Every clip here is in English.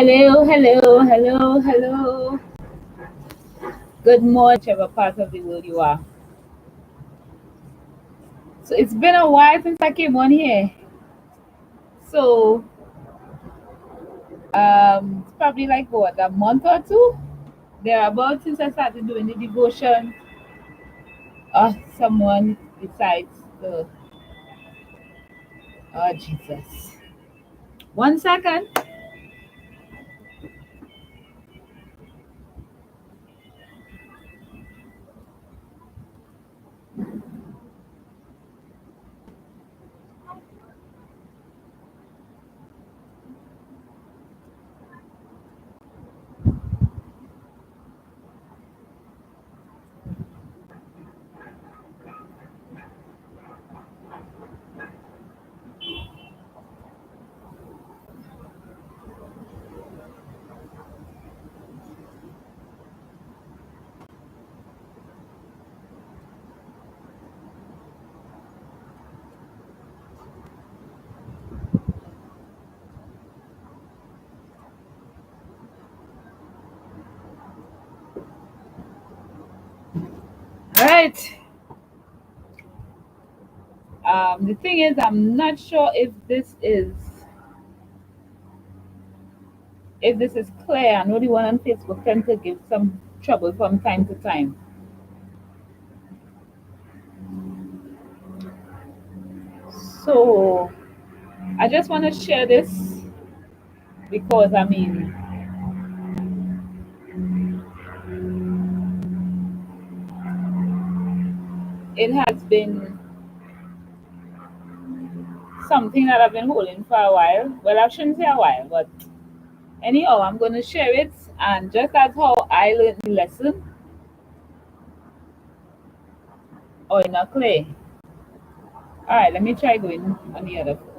Hello, hello, hello, hello. Good morning, whichever part of the world you are. So it's been a while since I came on here. So it's probably like what, a month or two? Thereabouts since I started doing the devotion. Someone besides the Jesus. 1 second. All right. The thing is, I'm not sure if this is clear. I know the one on Facebook tend to give some trouble from time to time. So I just want to share this because it has been something that I've been holding for a while. Well, I shouldn't say a while, but anyhow, I'm going to share it. And just as how I learned the lesson, or in a clay. All right, let me try going on the other phone.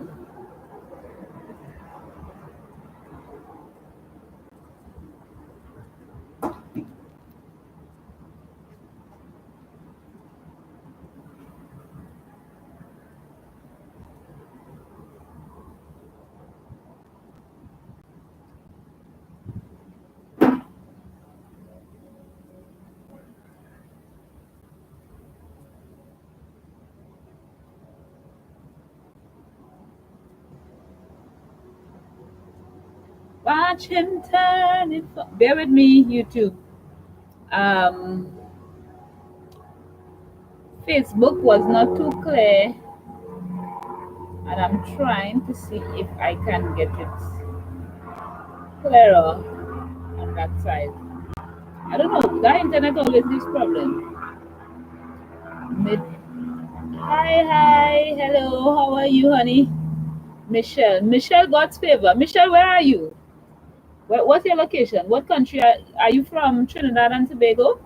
Watch him turn it. Bear with me, YouTube. Um, Facebook was not too clear, and I'm trying to see if I can get it clearer on that side. I don't know. That internet always gives problem. Mid- Hi, hi, hello. How are you, honey? Michelle. Michelle, God's favor. Michelle, where are you? What's your location? What country are you from? Trinidad and Tobago?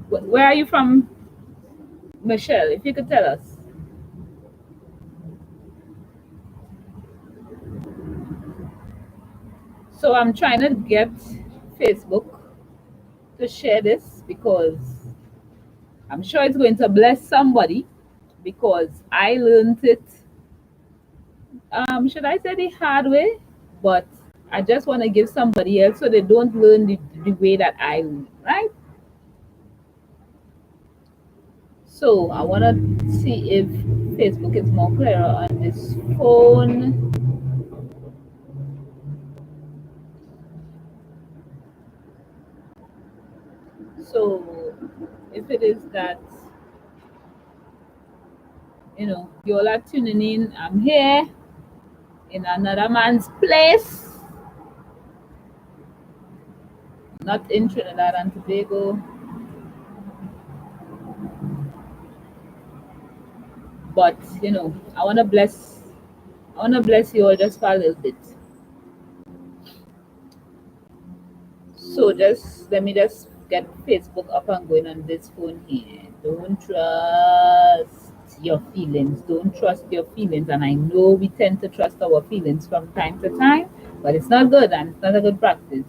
Where are you from, Michelle? If you could tell us. So I'm trying to get Facebook to share this because I'm sure it's going to bless somebody because I learned it. Should I say the hard way? But I just want to give somebody else so they don't learn the way that I learned, right? So I want to see if Facebook is more clearer on this phone. So if it is that, you all are tuning in, I'm here in another man's place, not in Trinidad and Tobago, but I want to bless you all just for a little bit. So just let me just get Facebook up and going on this phone here. Don't trust your feelings. Don't trust your feelings. And I know we tend to trust our feelings from time to time, but it's not good and it's not a good practice.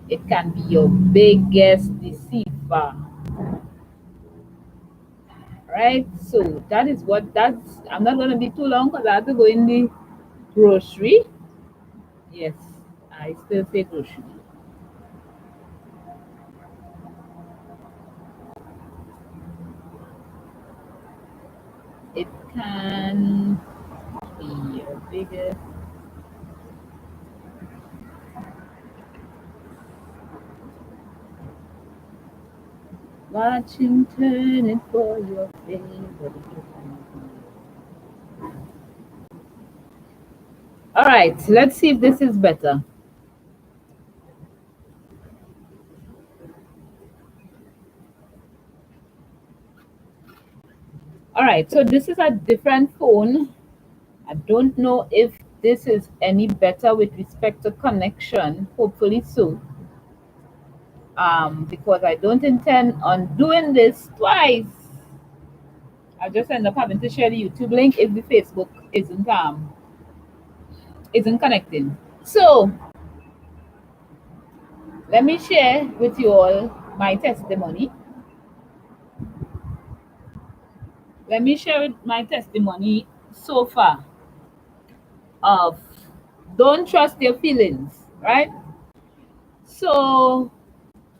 It can be your biggest deceiver. right? So that is what that's. I'm not gonna be too long because I have to go in the grocery. Yes, I still say grocery. It can be a bigger. Watch him turn it for your favor. All right, let's see if this is better. All right, so this is a different phone. I don't know if this is any better with respect to connection. Hopefully so. Because I don't intend on doing this twice. I just end up having to share the YouTube link if the Facebook isn't connecting. So let me share with you all my testimony. Let me share my testimony so far of don't trust your feelings, right? So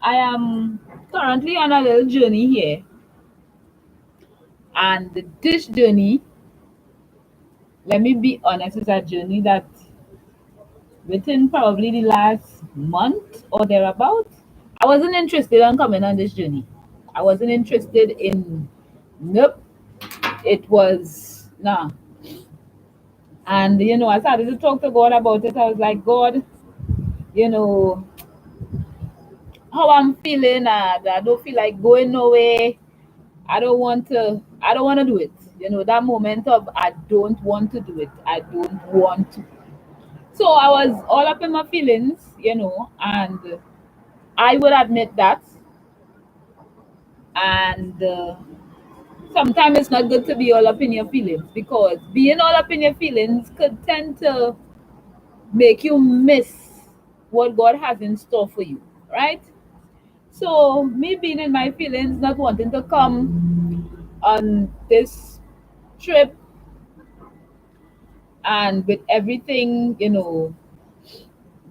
I am currently on a little journey here, and this journey, let me be honest, is a journey that within probably the last month or thereabouts, I wasn't interested in coming on this journey. I wasn't interested in, nope, it was, nah. And, I started to talk to God about it. I was like, God, you know, how I'm feeling, and I don't feel like going nowhere. I don't want to do it. That moment of I don't want to do it. I don't want to. So I was all up in my feelings, and I would admit that. And sometimes it's not good to be all up in your feelings, because being all up in your feelings could tend to make you miss what God has in store for you, right? So me being in my feelings, not wanting to come on this trip, and with everything,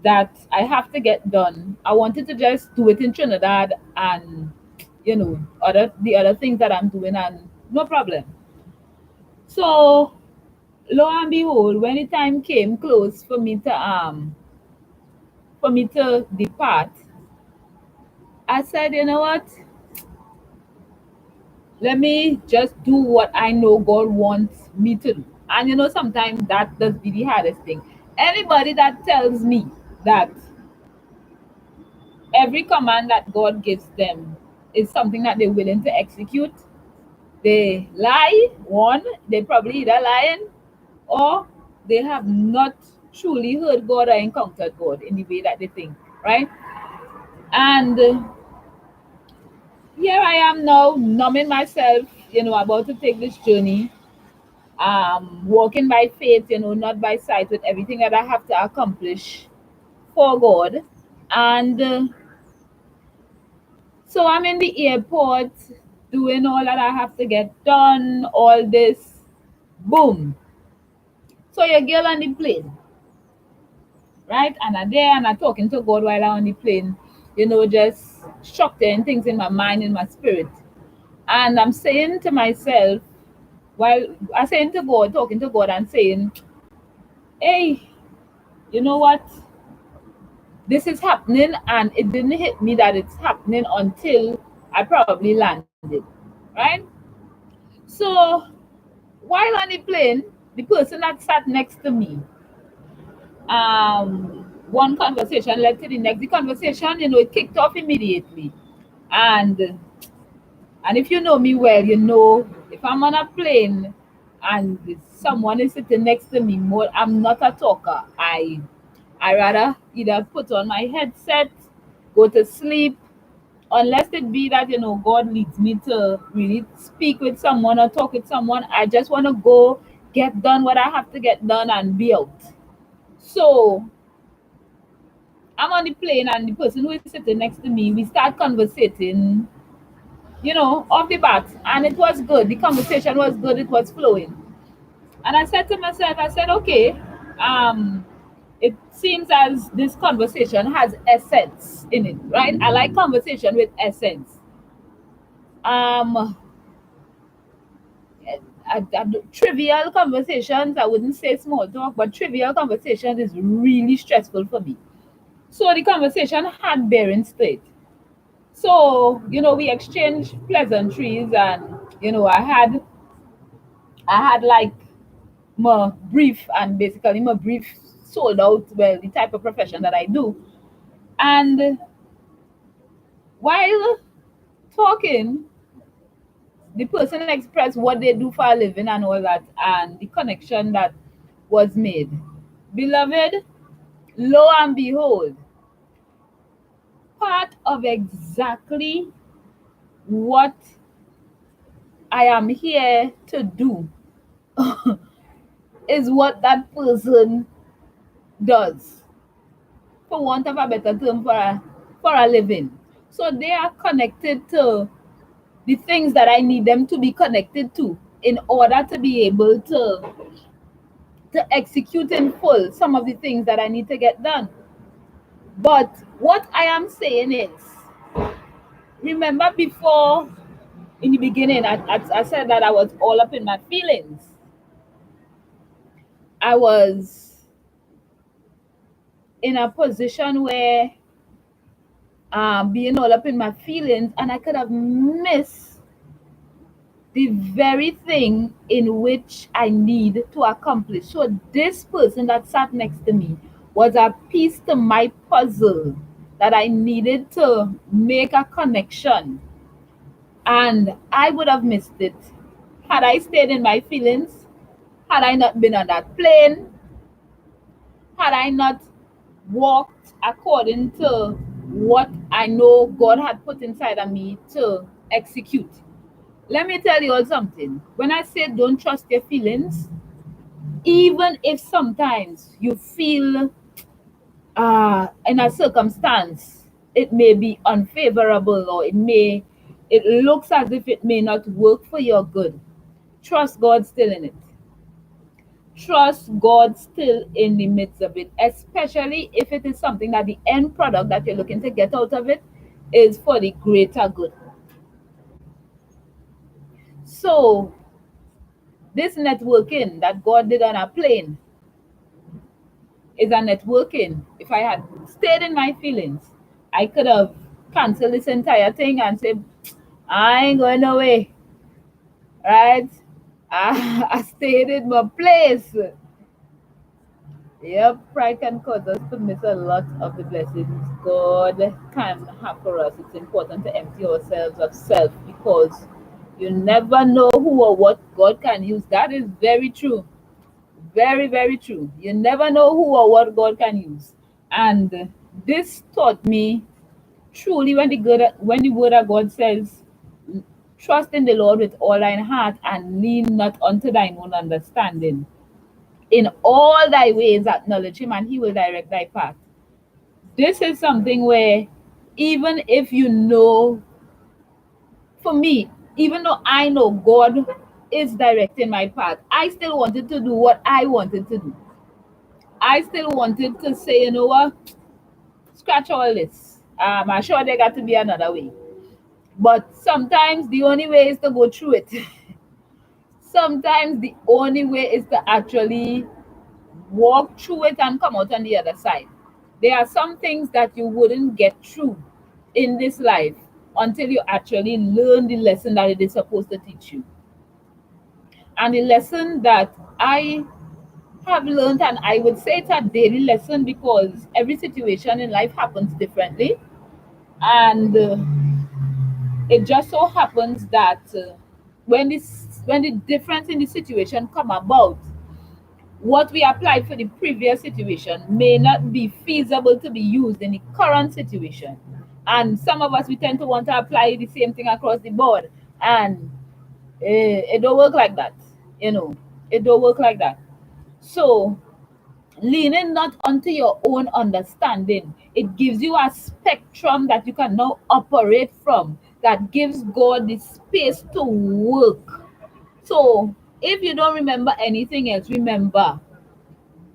that I have to get done, I wanted to just do it in Trinidad, and other things that I'm doing, and no problem. So lo and behold, when the time came close for me to depart, I said, you know what? Let me just do what I know God wants me to do. And sometimes that does be the hardest thing. Anybody that tells me that every command that God gives them is something that they're willing to execute, they lie. One, they probably either lying, or they have not truly heard God or encountered God in the way that they think, right? And here I am now, numbing myself, about to take this journey, walking by faith, not by sight, with everything that I have to accomplish for God. And so I'm in the airport doing all that I have to get done, all this, boom. So your girl on the plane, right? And I'm there and I'm talking to God while I'm on the plane, just structuring things in my mind, in my spirit. And I'm saying to myself, while I'm saying to God, talking to God and saying, hey, you know what? This is happening, and it didn't hit me that it's happening until I probably landed, right? So while on the plane, the person that sat next to me, one conversation led to the next. The conversation, it kicked off immediately. And if you know me well, if I'm on a plane and someone is sitting next to me, more, I'm not a talker. I rather either put on my headset, go to sleep, unless it be that God leads me to really speak with someone or talk with someone. I just want to go get done what I have to get done and be out. So I'm on the plane, and the person who is sitting next to me, we start conversating, off the bat. And it was good. The conversation was good. It was flowing. And I said to myself, I said, okay, um, it seems as this conversation has essence in it, right? I like conversation with essence. Um, Trivial conversations, I wouldn't say small talk, but trivial conversations is really stressful for me. So the conversation had bearings to it. So, we exchanged pleasantries, and, I had like my brief, and basically my brief sold out, well, the type of profession that I do. And while talking, the person expressed what they do for a living and all that, and the connection that was made. Beloved, lo and behold, part of exactly what I am here to do is what that person does, for want of a better term, for a living. So they are connected to the things that I need them to be connected to in order to be able to execute in full some of the things that I need to get done. But what I am saying is, remember before, in the beginning, I said that I was all up in my feelings. I was in a position where, being all up in my feelings, and I could have missed the very thing in which I need to accomplish. So this person that sat next to me was a piece to my puzzle that I needed to make a connection. And I would have missed it had I stayed in my feelings, had I not been on that plane, had I not walked according to what I know God had put inside of me to execute. Let me tell you all something. When I say don't trust your feelings, even if sometimes you feel, in a circumstance, it may be unfavorable, or it looks as if it may not work for your good, trust God still in it. Trust God still in the midst of it, especially if it is something that the end product that you're looking to get out of it is for the greater good. So, this networking that God did on a plane is a networking. If I had stayed in my feelings, I could have canceled this entire thing and said, I ain't going away, right? I stayed in my place. Yep, pride can cause us to miss a lot of the blessings God can have for us. It's important to empty ourselves of self, because you never know who or what God can use. That is very true. Very, very true. You never know who or what God can use. And this taught me truly, when the word of God says, trust in the Lord with all thine heart and lean not unto thine own understanding. In all thy ways acknowledge him, and he will direct thy path. This is something where, even if for me, even though I know God is directing my path, I still wanted to do what I wanted to do. I still wanted to say, you know what, scratch all this. I'm sure there got to be another way. But sometimes the only way is to go through it. Sometimes the only way is to actually walk through it and come out on the other side. There are some things that you wouldn't get through in this life until you actually learn the lesson that it is supposed to teach you. And the lesson that I have learned, and I would say it's a daily lesson, because every situation in life happens differently. And it just so happens that when the difference in the situation come about, what we applied for the previous situation may not be feasible to be used in the current situation. And some of us, we tend to want to apply the same thing across the board. And it don't work like that. You know, it don't work like that. So, leaning not onto your own understanding, it gives you a spectrum that you can now operate from. that gives God the space to work. So if you don't remember anything else, remember,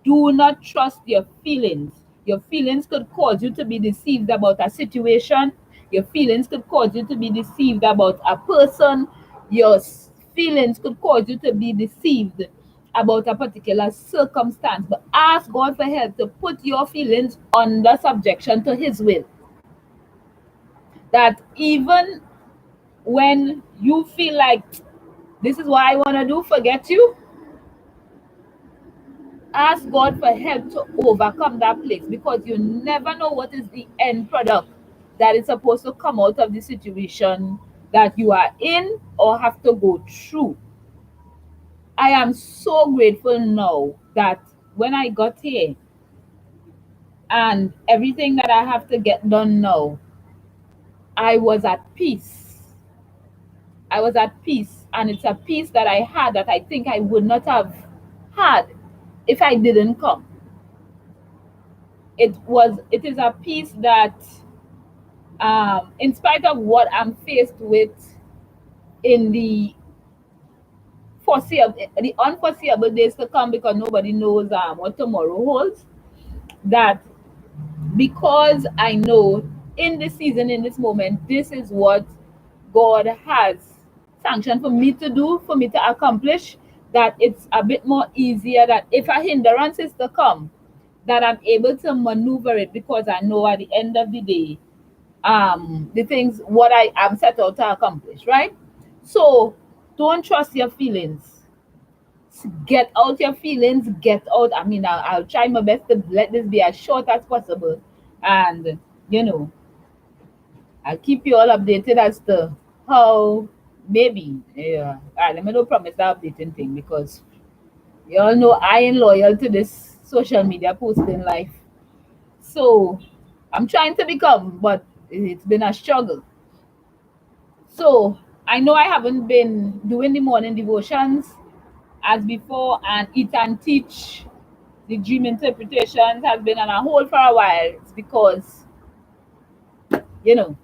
do not trust your feelings. Your feelings could cause you to be deceived about a situation. Your feelings could cause you to be deceived about a person. Your feelings could cause you to be deceived about a particular circumstance. But ask God for help to put your feelings under subjection to His will. That even when you feel like this is what I want to do, forget you, ask God for help to overcome that place, because you never know what is the end product that is supposed to come out of the situation that you are in or have to go through. I am so grateful now that when I got here and everything that I have to get done now, I was at peace. I was at peace, and it's a peace that I had that I think I would not have had if I didn't come. It is a peace that, in spite of what I'm faced with in the unforeseeable days to come, because nobody knows what tomorrow holds, that because I know in this season, in this moment, this is what God has sanctioned for me to do, for me to accomplish, that it's a bit more easier that if a hindrance is to come, that I'm able to maneuver it, because I know at the end of the day, the things what I am set out to accomplish, right? So don't trust your feelings. Get out your feelings, get out. I mean, I'll try my best to let this be as short as possible, and you know, I'll keep you all updated as to how, maybe, yeah. Let me not promise the updating thing, because you all know I ain't loyal to this social media posting life. So I'm trying to become, but it's been a struggle. So I know I haven't been doing the morning devotions as before, and eat and teach the dream interpretations has been on a hold for a while. It's because, you know,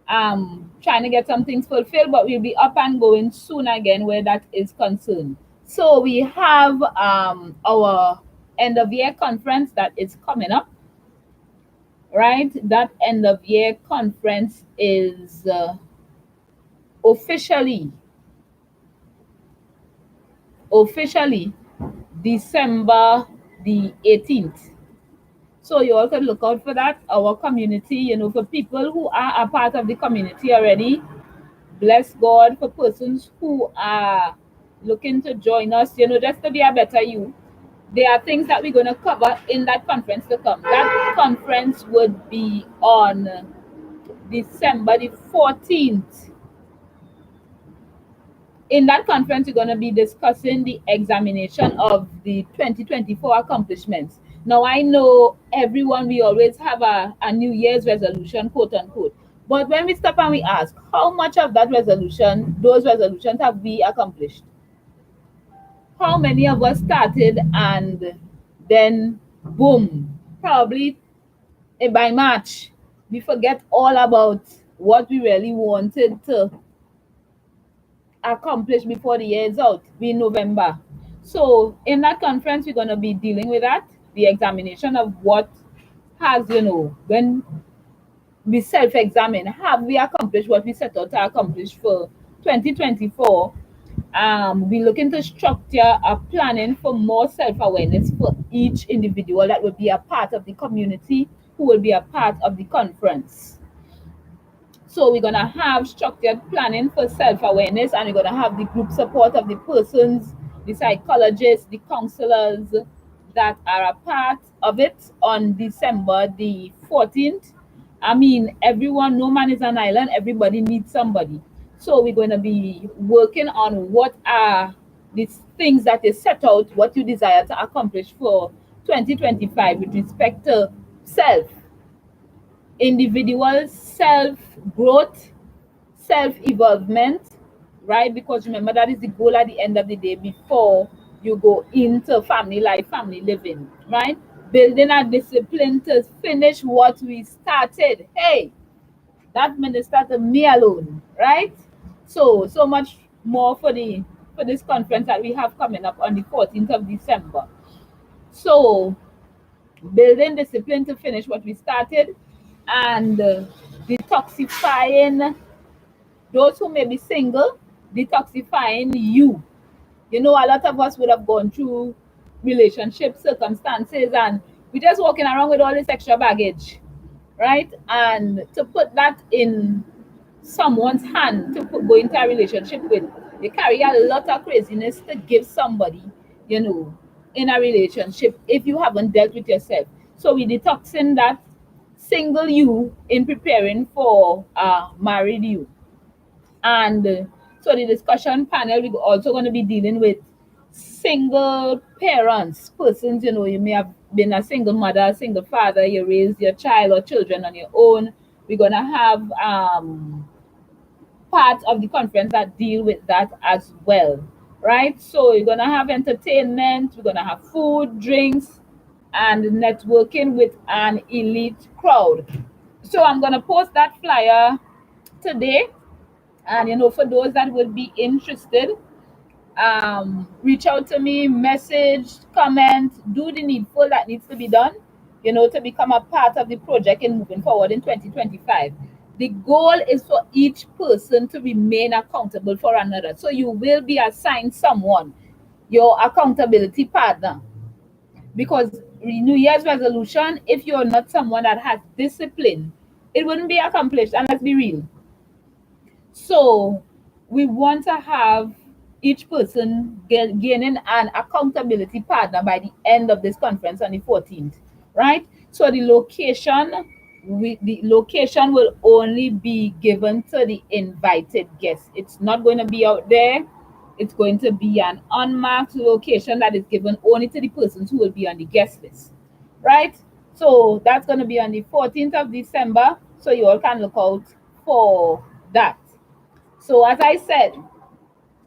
I'm trying to get some things fulfilled, but we'll be up and going soon again where that is concerned. So we have our end of year conference that is coming up, right? That end of year conference is officially officially December the 18th. So you all can look out for that. Our community, for people who are a part of the community already, bless God. For persons who are looking to join us, just to be a better you, there are things that we're going to cover in that conference to come. That conference would be on December the 14th. In that conference, we're going to be discussing the examination of the 2024 accomplishments. Now, I know everyone, we always have a New Year's resolution, quote unquote. But when we stop and we ask, how much of those resolutions have we accomplished? How many of us started and then, boom, probably by March, we forget all about what we really wanted to accomplished before the year is out, be in November. So in that conference, we're going to be dealing with that, the examination of what has, when we self-examine, have we accomplished what we set out to accomplish for 2024? We're looking to structure a planning for more self-awareness for each individual that will be a part of the community, who will be a part of the conference. So we're going to have structured planning for self-awareness, and we're going to have the group support of the persons, the psychologists, the counselors that are a part of it on December the 14th. I mean, everyone, no man is an island, everybody needs somebody. So we're going to be working on what are these things that is set out, what you desire to accomplish for 2025 with respect to self, individual self growth, self evolvement, right? Because remember, that is the goal at the end of the day before you go into family life, family living, right? Building a discipline to finish what we started. Hey, that minister to me alone, right? So much more for this conference that we have coming up on the 14th of December. So building discipline to finish what we started, and detoxifying those who may be single, detoxifying you. You know, a lot of us would have gone through relationship circumstances and we just walking around with all this extra baggage, right? And to put that in someone's hand to go into a relationship with, you carry a lot of craziness to give somebody, you know, in a relationship if you haven't dealt with yourself. So we detoxing that single you in preparing for married you. And so the discussion panel, we're also going to be dealing with single parents, persons, you know, you may have been a single mother, a single father, you raised your child or children on your own. We're going to have part of the conference that deal with that as well, right? So you're going to have entertainment, we're going to have food, drinks, and networking with an elite crowd. So I'm going to post that flyer today, and you know, for those that would be interested, reach out to me, message, comment, do the needful that needs to be done, you know, to become a part of the project and moving forward in 2025. The goal is for each person to remain accountable for another. So you will be assigned someone, your accountability partner. Because New Year's resolution, if you're not someone that has discipline, it wouldn't be accomplished. And let's be real, so we want to have each person gaining an accountability partner by the end of this conference on the 14th, right? So the location will only be given to the invited guests. It's not going to be out there. It's going to be an unmarked location that is given only to the persons who will be on the guest list, right? So that's going to be on the 14th of December. So you all can look out for that. So, as I said,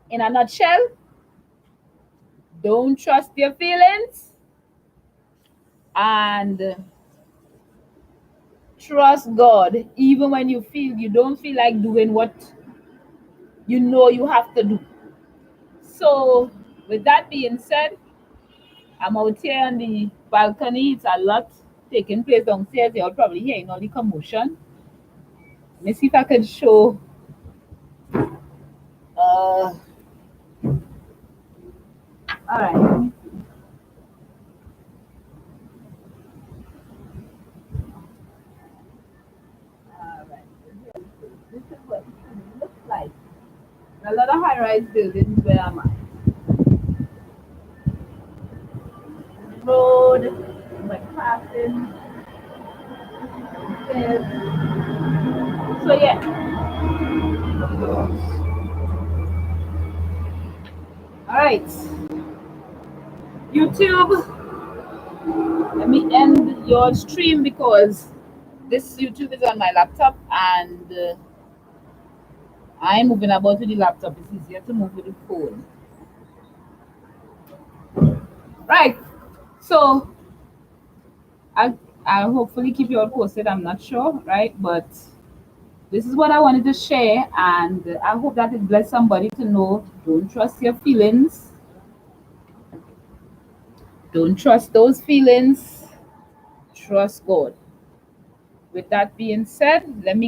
in a nutshell, don't trust your feelings and trust God, even when you don't feel like doing what you know you have to do. So, with that being said, I'm out here on the balcony. It's a lot taking place downstairs. You're probably hearing all the commotion. Let me see if I can show. All right. All right. This is what it looks like. A lot of high-rise buildings where I'm at. Road, like passing, stairs. So yeah. All right. YouTube, let me end your stream because this YouTube is on my laptop and I'm moving about with the laptop. It's easier to move with the phone. Right. So I'll hopefully keep you all posted. I'm not sure, right? But this is what I wanted to share, and I hope that it bless somebody to know don't trust your feelings. Don't trust those feelings. Trust God. With that being said, let me